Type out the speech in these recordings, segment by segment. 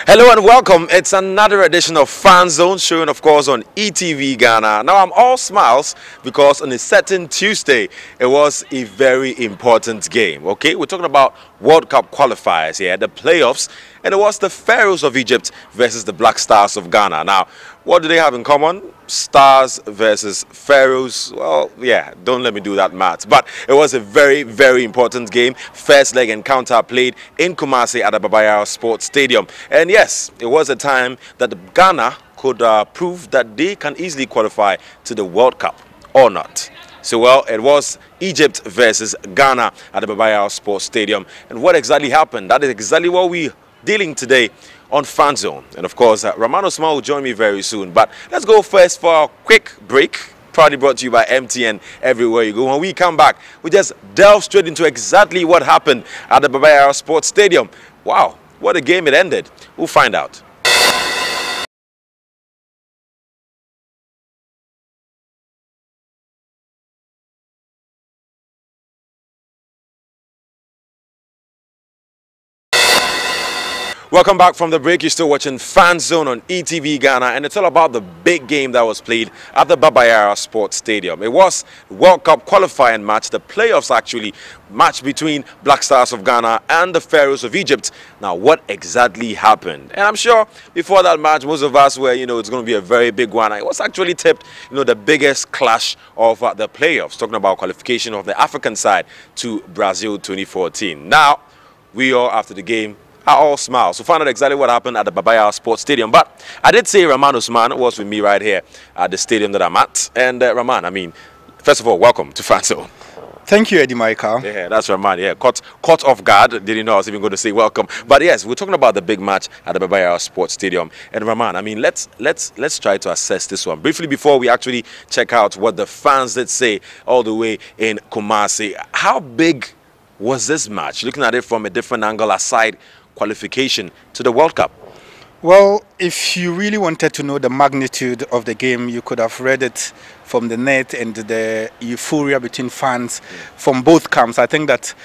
Hello and welcome. It's another edition of Fan Zone, showing of course on ETV Ghana. Now I'm all smiles because on a certain Tuesday it was a very important game. Okay, we're talking about World Cup qualifiers here, the playoffs, and it was the Pharaohs of Egypt versus the Black Stars of Ghana. Now, what do they have in common? Stars versus Pharaohs. Well, yeah, don't let me do that math. But it was a very, very important game. First leg encounter played in Kumasi at the Baba Yara Sports Stadium. And yes, it was a time that Ghana could prove that they can easily qualify to the World Cup or not. So, well, it was Egypt versus Ghana at the Baba Yara Sports Stadium. And what exactly happened? That is exactly what we're dealing today on Fan Zone. And of course, Rahman Osman will join me very soon. But let's go first for a quick break. Proudly brought to you by MTN everywhere you go. When we come back, we just delve straight into exactly what happened at the Baba Yara Sports Stadium. Wow, what a game it ended. We'll find out. Welcome back from the break. You're still watching Fan Zone on ETV Ghana, and it's all about the big game that was played at the Baba Yara Sports Stadium. It was the World Cup qualifying match, the playoffs actually, match between Black Stars of Ghana and the Pharaohs of Egypt. Now, what exactly happened? And I'm sure before that match, most of us were, it's going to be a very big one. It was actually tipped, the biggest clash of the playoffs, talking about qualification of the African side to Brazil 2014. Now, we all, after the game, are all smiles. So find out exactly what happened at the Baba Yara Sports Stadium. But I did say Rahman Osman was with me right here at the stadium that I'm at. And Rahman, first of all, welcome to Fan Zone. Thank you, Eddie Michael. Yeah, that's Rahman. Yeah, caught off guard. Didn't know I was even going to say welcome. But yes, we're talking about the big match at the Baba Yara Sports Stadium. And Rahman, let's try to assess this one briefly before we actually check out what the fans did say all the way in Kumasi. How big was this match? Looking at it from a different angle, aside qualification to the World Cup. Well, if you really wanted to know the magnitude of the game, you could have read it from the net and the euphoria between fans from both camps. I think that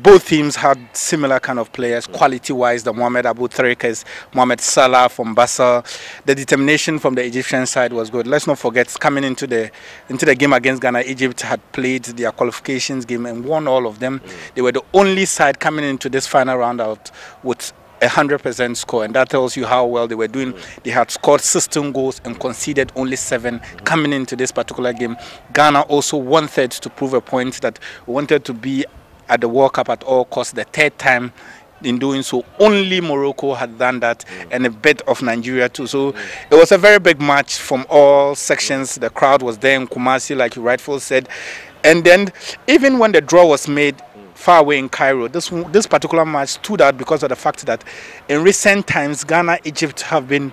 both teams had similar kind of players, quality-wise. The Mohamed Abu Tariq, Mohamed Salah from Basel. The determination from the Egyptian side was good. Let's not forget, coming into the game against Ghana, Egypt had played their qualifications game and won all of them. They were the only side coming into this final round out with 100% score, and that tells you how well they were doing. They had scored 16 goals and conceded only 7 coming into this particular game. Ghana also wanted to prove a point that wanted to be at the World Cup at all costs. The third time in doing so, only Morocco had done that, and a bit of Nigeria too. So it was a very big match from all sections. The crowd was there in Kumasi, like you rightfully said. And then even when the draw was made far away in Cairo, this particular match stood out because of the fact that in recent times, Ghana, Egypt have been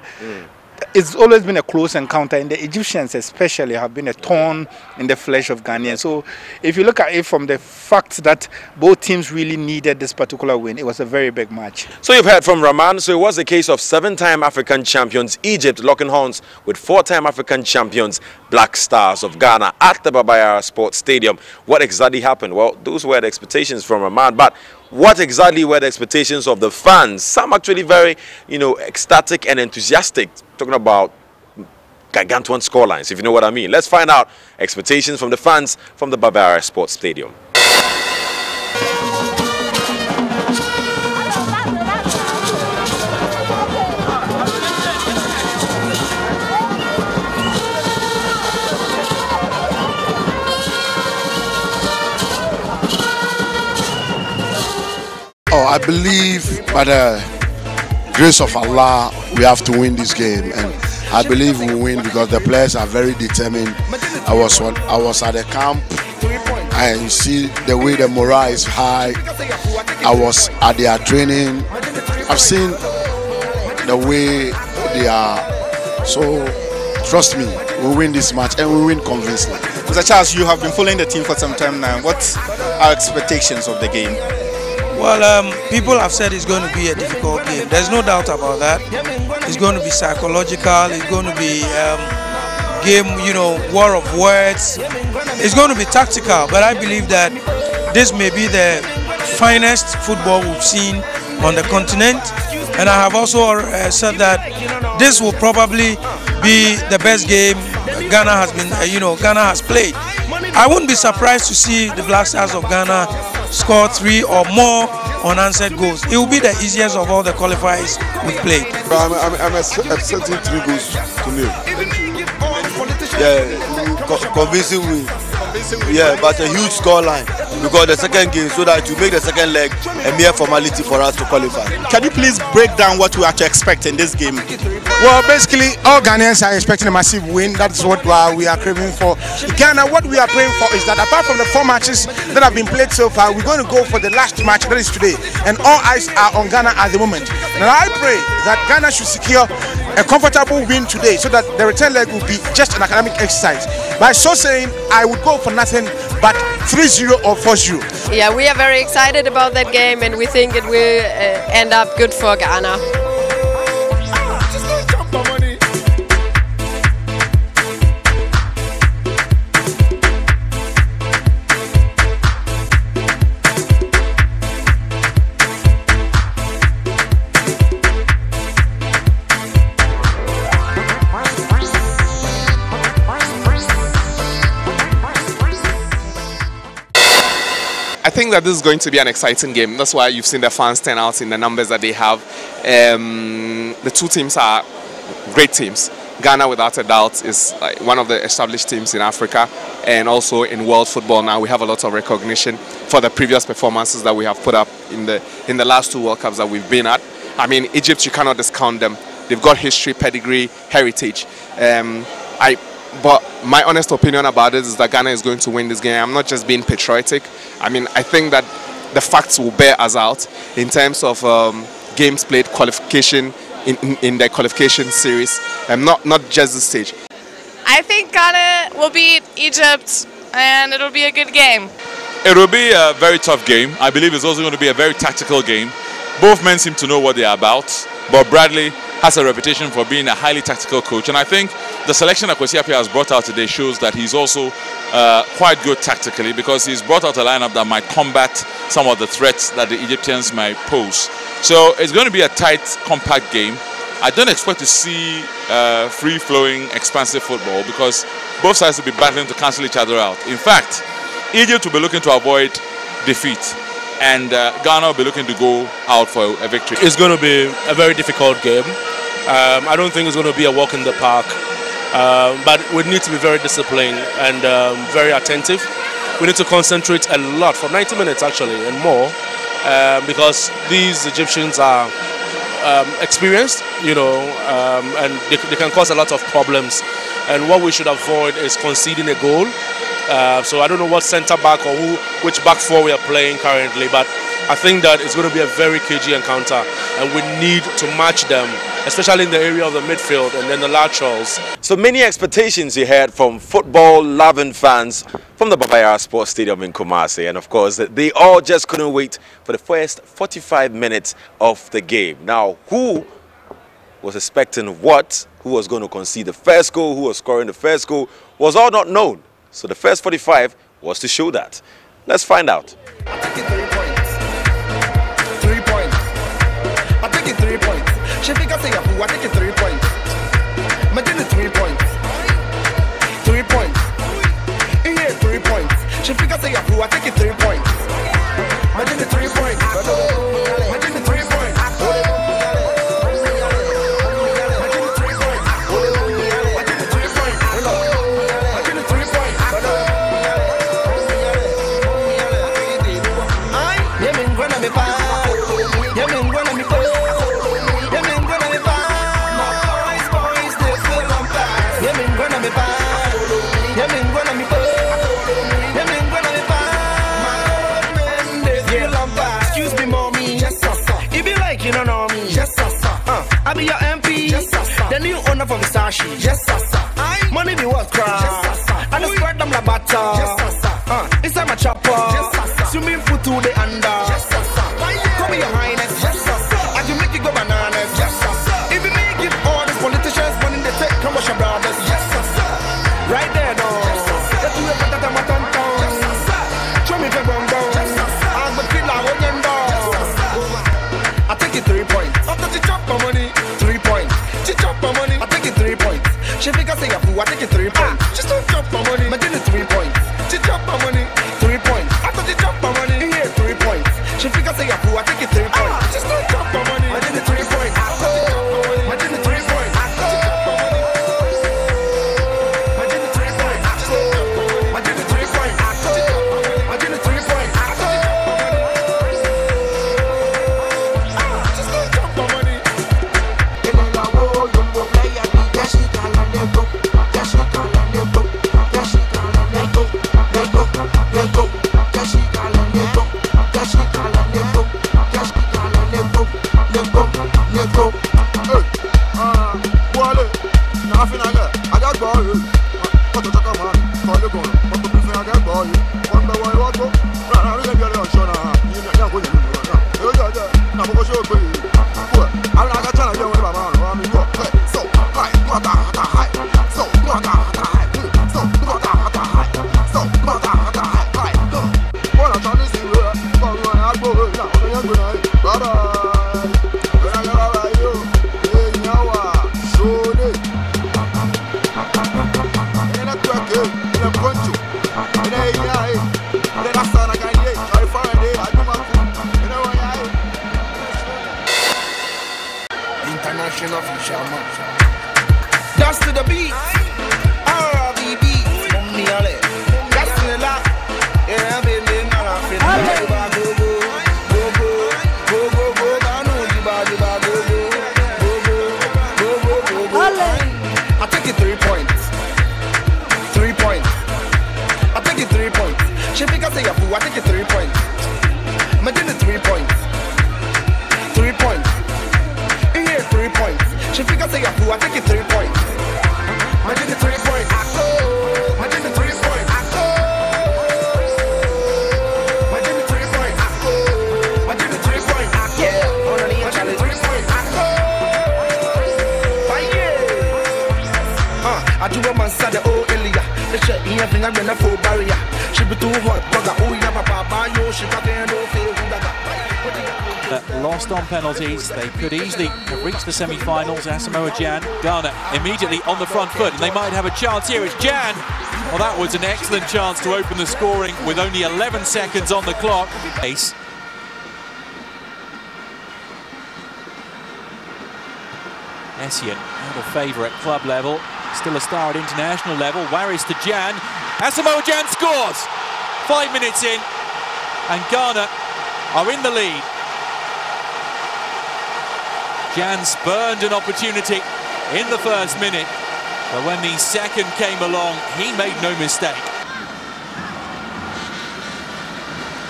it's always been a close encounter, and the Egyptians especially have been a thorn in the flesh of Ghanaians. So if you look at it from the fact that both teams really needed this particular win, it was a very big match. So you've heard from Rahman. So it was a case of 7-time African champions Egypt locking horns with 4-time African champions Black Stars of Ghana at the Baba Yara Sports Stadium. What exactly happened? Well, those were the expectations from Rahman, but what exactly were the expectations of the fans? Some actually very, ecstatic and enthusiastic, talking about gargantuan scorelines, if you know what I mean. Let's find out expectations from the fans from the Baba Yara Sports Stadium. I believe by the grace of Allah we have to win this game, and I believe we win because the players are very determined. I was at the camp and you see the way the morale is high. I was at their training. I've seen the way they are. So trust me, we win this match and we win convincingly. Mr. Charles, you have been following the team for some time now. What are expectations of the game? Well, people have said it's going to be a difficult game. There's no doubt about that. It's going to be psychological. It's going to be game, war of words. It's going to be tactical. But I believe that this may be the finest football we've seen on the continent. and I have also said that this will probably be the best game Ghana has been, Ghana has played. I wouldn't be surprised to see the Black Stars of Ghana score 3 or more unanswered goals. It will be the easiest of all the qualifiers we've played. I'm accepting 3 goals to nil. Yeah, convincing win. Yeah, but a huge scoreline because the second game, so that you make the second leg a mere formality for us to qualify. Can you please break down what we are to expect in this game? Well, basically, all Ghanaians are expecting a massive win. That's what we are craving for. Ghana, what we are praying for is that apart from the 4 matches that have been played so far, we're going to go for the last match, that is today. And all eyes are on Ghana at the moment. Now, I pray that Ghana should secure a comfortable win today so that the return leg will be just an academic exercise. By so saying, I would go for nothing but 3-0 or 4-0. Yeah, we are very excited about that game and we think it will end up good for Ghana. I think that this is going to be an exciting game. That's why you've seen the fans turn out in the numbers that they have. The 2 teams are great teams. Ghana, without a doubt, is like one of the established teams in Africa and also in world football now. We have a lot of recognition for the previous performances that we have put up in the last 2 World Cups that we've been at. I mean, Egypt, you cannot discount them. They've got history, pedigree, heritage. But my honest opinion about it is that Ghana is going to win this game. I'm not just being patriotic. I mean, I think that the facts will bear us out in terms of games played, qualification in the qualification series, and not just the stage. I think Ghana will beat Egypt, and it'll be a good game. It will be a very tough game. I believe it's also going to be a very tactical game. Both men seem to know what they're about, but Bradley has a reputation for being a highly tactical coach, and I think the selection that Kwesi Appiah has brought out today shows that he's also quite good tactically, because he's brought out a lineup that might combat some of the threats that the Egyptians might pose. So it's going to be a tight, compact game. I don't expect to see free-flowing, expansive football, because both sides will be battling to cancel each other out. In fact, Egypt will be looking to avoid defeat, and Ghana will be looking to go out for a victory. It's going to be a very difficult game. I don't think it's going to be a walk in the park, but we need to be very disciplined and very attentive. We need to concentrate a lot for 90 minutes actually and more, because these Egyptians are experienced, and they can cause a lot of problems. And what we should avoid is conceding a goal. So I don't know what centre back or which back 4 we are playing currently, but I think that it's going to be a very cagey encounter, and we need to match them, especially in the area of the midfield and then the laterals. So many expectations you had from football-loving fans from the Baba Yara Sports Stadium in Kumasi, and of course they all just couldn't wait for the first 45 minutes of the game. Now, who was expecting what, who was going to concede the first goal, who was scoring the first goal, was all not known. So the first 45 was to show that. Let's find out. I take it 3 points. 3 points. I take it 3 points. She think I say I take it 3 points. I take it 3 points. 3 points. Yeah, 3 points. She think I say I take it 3 points. I take it 3 points. I take it 3 points. I be your MP, yes, the new owner from Sashi. Yes, money be what crowd. Yes, and the spread them la butter. Yes, it's a my chopper. Yes, swimming foot to the under. Yes, come your highness. Yes, I can make you go bananas. Yes, if you make it all these politicians money they take, come watch your brothers. Yes, right there though. Let's do it for that matan town. Show me the bongo. I'm the killer when you know. I take it 3 points. After she chop my money, 3 points. She chop my money, I take it 3 points. She think I say a fool, I take it 3 points. She still chop my money, I give it 3 points. She chop my money, 3 points. After she chop my money, here 3 points. She think I say a fool, I take it 3 points. She still chop my money, I give it 3 points. I give it 3 points. International fisherman. Dance to the beat. RBB. Dance to the lap. Yeah, I'm in the I take it 3 points. 3 points. I take it 3 points. She think I say a fool, I take it 3 points. I give it 3 points. 3 points. Here 3 points. She think I say a fool, I take it 3 points. I give it 3 points. I give it 3 points. I give it 3 points. I give it 3 points. Yeah, only a challenge 3 points. I do a man sad the old Elia. The shit in everything I'm in a full barrier. She be too hot, bugger. Oh, yeah, papa, yo, she got there, no feel. Lost on penalties. They could easily have reached the semi-finals. Asamoah Gyan, Ghana immediately on the front foot, and they might have a chance here. It's Gyan. Well, that was an excellent chance to open the scoring with only 11 seconds on the clock. Ace. Essien, out of favour at club level, still a star at international level. Waris to Gyan. Asamoah Gyan scores! 5 minutes in, and Ghana are in the lead. Gyan spurned an opportunity in the first minute, but when the second came along, he made no mistake.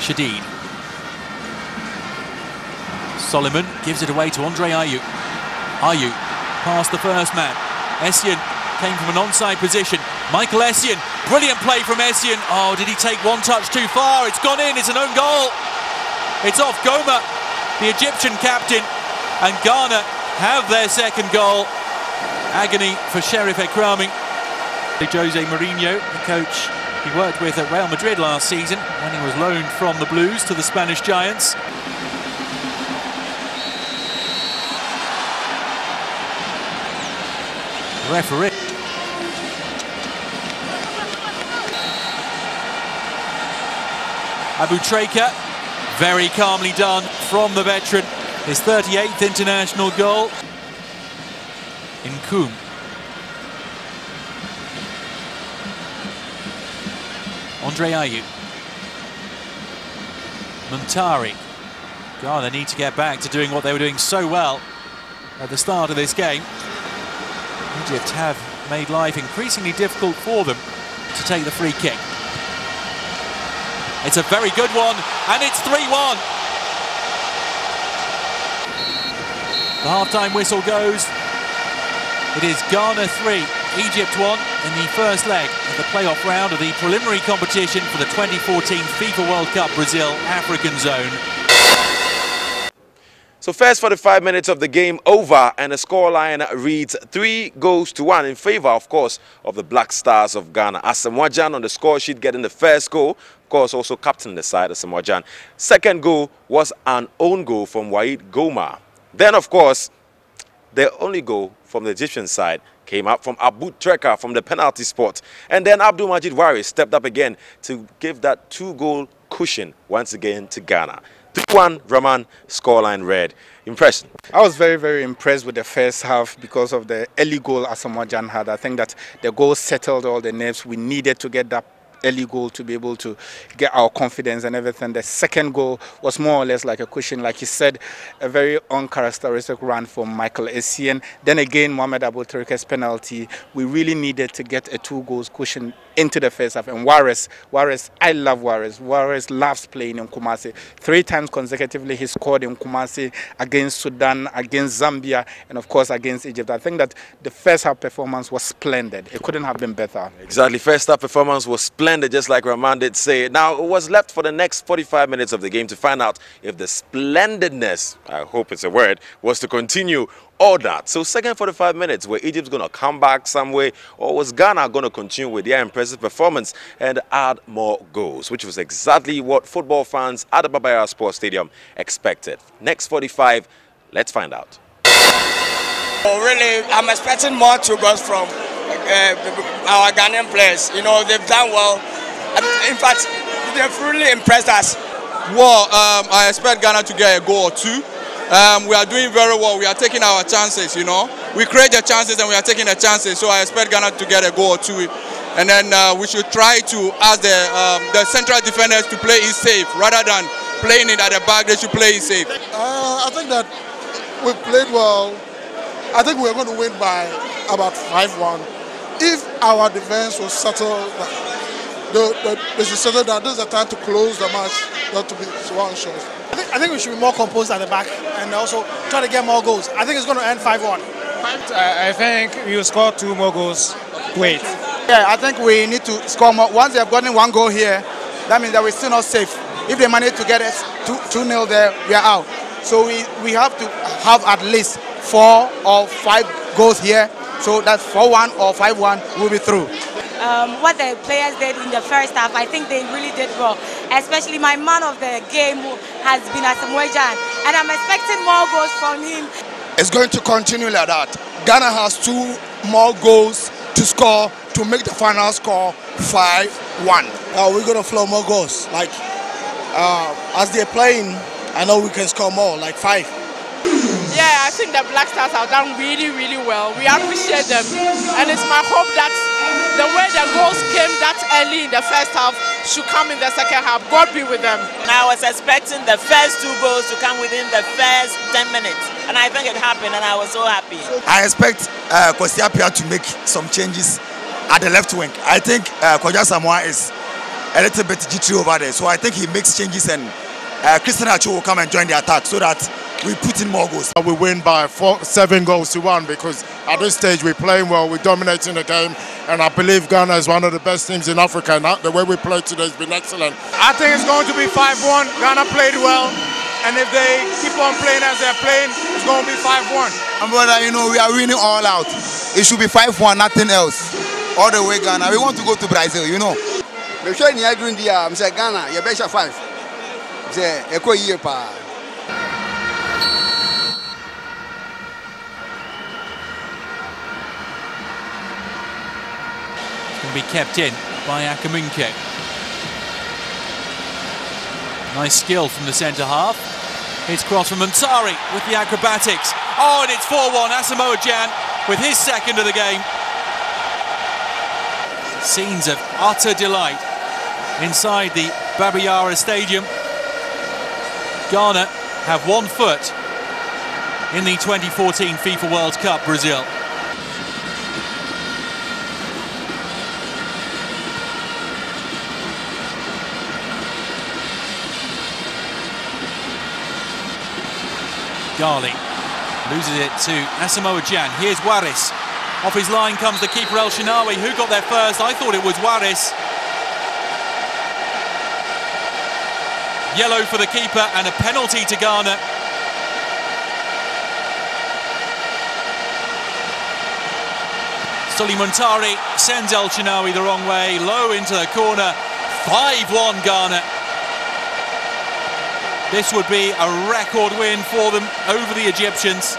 Shadid. Solomon gives it away to Andre Ayew. Ayew past the first man. Essien came from an onside position. Michael Essien, brilliant play from Essien. Oh, did he take one touch too far? It's gone in, it's an own goal. It's off Goma, the Egyptian captain, and Ghana have their second goal. Agony for Sheriff Ekrami. Jose Mourinho, the coach he worked with at Real Madrid last season when he was loaned from the Blues to the Spanish Giants. Referee. Aboutrika, very calmly done from the veteran. His 38th international goal. Nkoum. Andre Ayew. Muntari. God, they need to get back to doing what they were doing so well at the start of this game. Egypt have made life increasingly difficult for them to take the free kick. It's a very good one, and it's 3-1. The half-time whistle goes. It is Ghana 3, Egypt 1 in the first leg of the playoff round of the preliminary competition for the 2014 FIFA World Cup Brazil African Zone. So first 45 minutes of the game over, and the scoreline reads 3-1 in favour, of course, of the Black Stars of Ghana. Asamoah Gyan on the score sheet getting the first goal, of course also captain the side, Asamoah Gyan. Second goal was an own goal from Waid Goma. Then, of course, the only goal from the Egyptian side came up from Abu Treka from the penalty spot. And then Abdul Majid Waris stepped up again to give that 2-goal cushion once again to Ghana. 3-1 Rahman scoreline read. Impression? I was very, very impressed with the first half because of the early goal Asamoah Gyan had. I think that the goal settled all the nerves we needed to get that early goal to be able to get our confidence and everything. The second goal was more or less like a cushion, like you said, a very uncharacteristic run from Michael Essien. Then again, Mohamed Abu Treka's penalty. We really needed to get a 2-goal cushion into the first half. And Waris, I love Waris. Waris loves playing in Kumasi. 3 times consecutively he scored in Kumasi against Sudan, against Zambia, and of course against Egypt. I think that the first half performance was splendid. It couldn't have been better. Exactly. First half performance was splendid, just like Rahman did say. Now, it was left for the next 45 minutes of the game to find out if the splendidness, I hope it's a word, was to continue or not. So second 45 minutes, were Egypt going to come back some way, or was Ghana going to continue with their impressive performance and add more goals, which was exactly what football fans at the Baba Yara Sports Stadium expected. Next 45, let's find out. Oh, really, I'm expecting more 2 goals from our Ghanaian players. You know, they've done well. In fact, they've really impressed us. Well, I expect Ghana to get a goal or 2. We are doing very well. We are taking our chances, you know. We create the chances and we are taking the chances. So I expect Ghana to get a goal or 2. And then we should try to ask the central defenders to play it safe. Rather than playing it at the back, they should play it safe. I think that we played well. I think we're going to win by about 5-1. If our defense was settled, they should settle that this is the time to close the match, not to be one shot. I think we should be more composed at the back and also try to get more goals. I think it's going to end 5-1. I think we'll score 2 more goals. Wait. Yeah, I think we need to score more. Once they have gotten 1 goal here, that means that we're still not safe. If they manage to get us 2-0 there, we are out. So we have to have at least 4 or 5 goals here. So that's 4-1 or 5-1, we'll be through. What the players did in the first half, I think they really did well. Especially my man of the game has been Asamoah Gyan, and I'm expecting more goals from him. It's going to continue like that. Ghana has 2 more goals to score to make the final score 5-1. We're going to flow more goals. Like, as they're playing, I know we can score more, like 5. Yeah, I think the Black Stars have done really, really well. We appreciate them. And it's my hope that the way the goals came that early in the first half should come in the second half. God be with them. I was expecting the first 2 goals to come within the first 10 minutes. And I think it happened, and I was so happy. I expect Kwesi Appiah to make some changes at the left wing. I think Kwadwo Asamoah is a little bit jittery over there. So I think he makes changes, and Christian Acho will come and join the attack so that we put in more goals. We win by 7 goals to 1 because at this stage we're playing well, we're dominating the game, and I believe Ghana is one of the best teams in Africa, and the way we played today has been excellent. I think it's going to be 5-1. Ghana played well, and if they keep on playing as they're playing, it's going to be 5-1. And brother, you know, we are winning all out. It should be 5-1, nothing else. All the way Ghana. We want to go to Brazil, you know. I'm saying Ghana, you better 5. Can be kept in by Akaminke. Nice skill from the centre half. It's cross from Muntari with the acrobatics. Oh, and it's 4-1. Asamoah Gyan with his second of the game. Scenes of utter delight inside the Baba Yara Stadium. Ghana have 1 foot in the 2014 FIFA World Cup, Brazil. Ghali loses it to Asamoah Gyan. Here's Waris. Off his line comes the keeper El Shenawy. Who got there first? I thought it was Waris. Yellow for the keeper and a penalty to Ghana. Sulley Muntari sends El Shenawy the wrong way, low into the corner. 5-1 Ghana. This would be a record win for them over the Egyptians.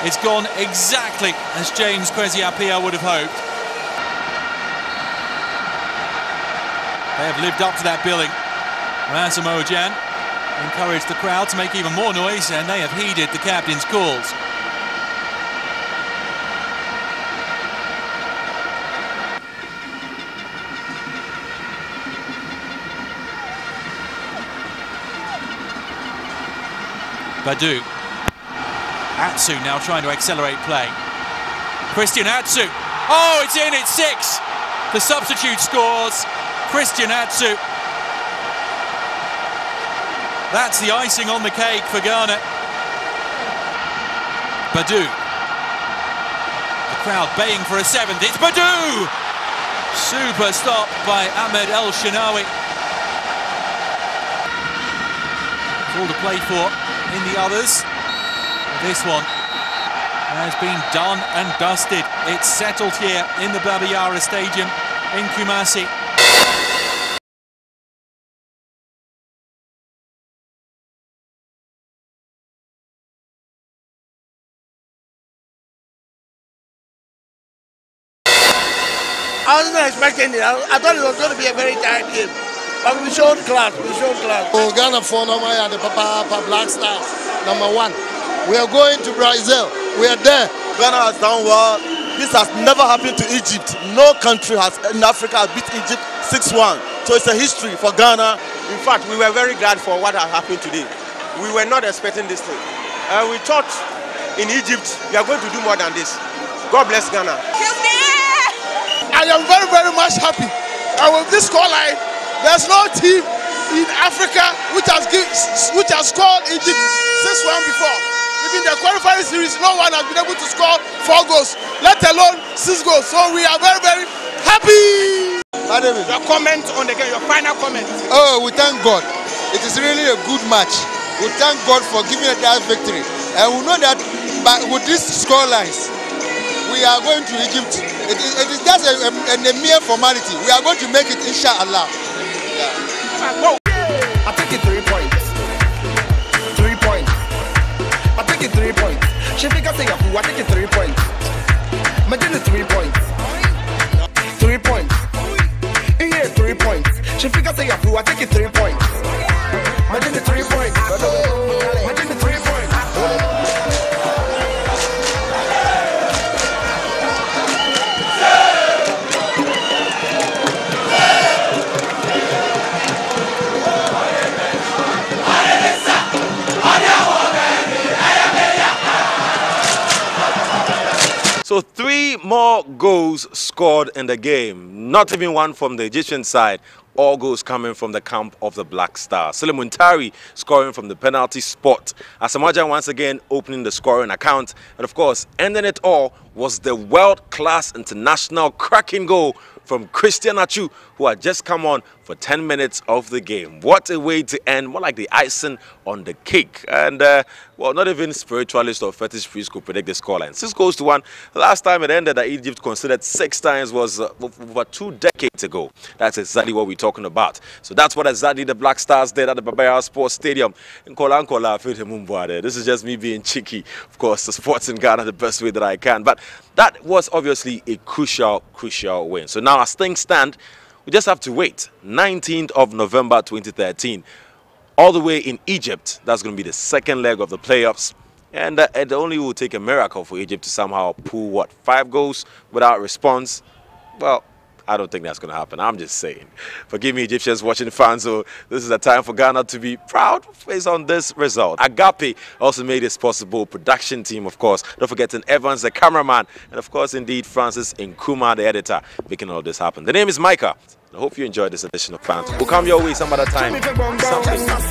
It's gone exactly as James Kwesi Appiah would have hoped. They have lived up to that billing. Asamoah Gyan encouraged the crowd to make even more noise, and they have heeded the captain's calls. Badou. Atsu now trying to accelerate play. Christian Atsu. Oh, it's in, it's 6. The substitute scores. Christian Atsu. That's the icing on the cake for Ghana. Badou. The crowd baying for a 7th. It's Badou! Super stop by Ahmed El Shenawi. It's all to play for in the others. This one has been done and dusted. It's settled here in the Baba Yara Stadium in Kumasi. I wasn't expecting it. I thought it was going to be a very tight game. But we showed class. Oh, Ghana for Namaya, the Papa Black Stars, #1. We are going to Brazil. We are there. Ghana has done well. This has never happened to Egypt. No country in Africa has beat Egypt 6-1. So it's a history for Ghana. In fact, we were very glad for what has happened today. We were not expecting this thing. We thought in Egypt we are going to do more than this. God bless Ghana. I am very, very much happy. And with this scoreline, there's no team in Africa which has scored Egypt 6-1 before. Even the qualifying series, no one has been able to score 4 goals, let alone 6 goals. So we are very, very happy. Your comment on the game, your final comment. Oh, we thank God. It is really a good match. We thank God for giving us that victory. And we know that with these scorelines, we are going to Egypt. It is just a mere formality. We are going to make it, inshallah. Yeah. I take it 3 points. 3 points. I take it 3 points. She think I say I take it 3 points. Imagine the 3 points. 3 points. Yeah, 3 points. She think I say I take it 3 points. Imagine the 3 points. Imagine the 3 points. So 3 more goals scored in the game. Not even one from the Egyptian side. All goals coming from the camp of the Black Stars. Sulley Muntari scoring from the penalty spot. Asamoah Gyan once again opening the scoring account. And of course, ending it all was the world-class international cracking goal from Christian Atsu, who had just come on for 10 minutes of the game. What a way to end, more like the icing on the cake. And, well, not even spiritualists or fetish priests could predict the scoreline. 6-1. Last time it ended that Egypt considered 6 times was over 2 decades ago. That's exactly what we're talking about. So that's what exactly the Black Stars did at the Baba Yara Sports Stadium in Kolankola. This is just me being cheeky. Of course, the sports in Ghana the best way that I can. But that was obviously a crucial win. So now as things stand, we just have to wait. 19th of November 2013. All the way in Egypt. That's going to be the second leg of the playoffs. And it only will take a miracle for Egypt to somehow pull, what, 5 goals without response? Well, I don't think that's going to happen. I'm just saying. Forgive me, Egyptians watching fans. So this is a time for Ghana to be proud based on this result. Agape also made this possible. Production team, of course. Don't forget Evans, the cameraman. And of course, indeed, Francis Nkrumah, the editor, making all this happen. The name is Micah. I hope you enjoyed this edition of Fans. We'll come your way some other time. Something.